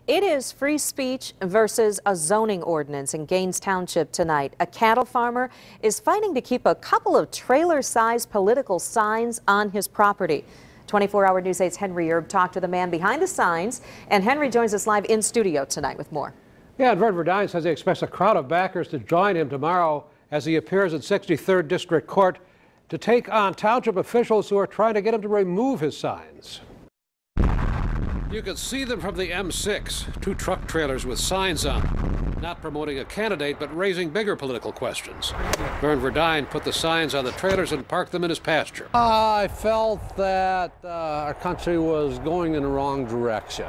It is free speech versus a zoning ordinance in Gaines Township tonight. A cattle farmer is fighting to keep a couple of trailer-sized political signs on his property. 24-Hour News 8's Henry Erb talked to the man behind the signs, and Henry joins us live in studio tonight with more. Yeah, and Verdine says he expects a crowd of backers to join him tomorrow as he appears in 63rd District Court to take on township officials who are trying to get him to remove his signs. You can see them from the M-6, two truck trailers with signs on them, not promoting a candidate but raising bigger political questions. Vern Verdine put the signs on the trailers and parked them in his pasture. I felt that our country was going in the wrong direction.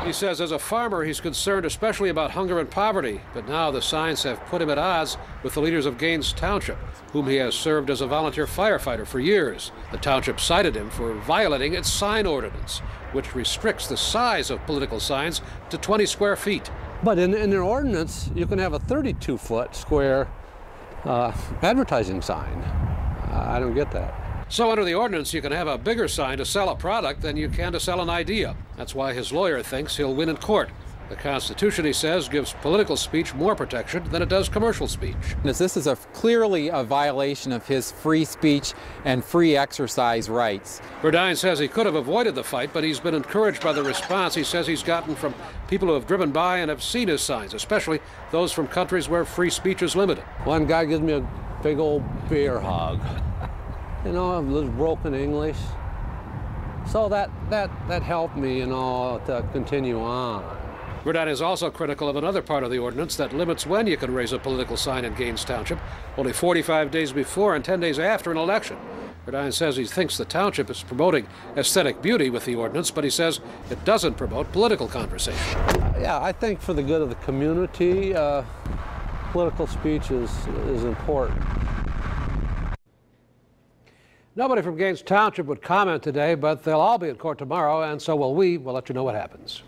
He says as a farmer he's concerned especially about hunger and poverty, but now the signs have put him at odds with the leaders of Gaines Township, whom he has served as a volunteer firefighter for years. The township cited him for violating its sign ordinance, which restricts the size of political signs to 20 square feet. But in their ordinance, you can have a 32-foot square advertising sign. I don't get that. So under the ordinance, you can have a bigger sign to sell a product than you can to sell an idea. That's why his lawyer thinks he'll win in court. The Constitution, he says, gives political speech more protection than it does commercial speech. This is clearly a violation of his free speech and free exercise rights. Verdine says he could have avoided the fight, but he's been encouraged by the response he says he's gotten from people who have driven by and have seen his signs, especially those from countries where free speech is limited. One guy gives me a big old bear hug. You know, a little broken English. So that helped me, you know, to continue on. Verdine is also critical of another part of the ordinance that limits when you can raise a political sign in Gaines Township, only 45 days before and 10 days after an election. Verdine says he thinks the township is promoting aesthetic beauty with the ordinance, but he says it doesn't promote political conversation. Yeah, I think for the good of the community, political speech is important. Nobody from Gaines Township would comment today, but they'll all be in court tomorrow, and so will we. We'll let you know what happens.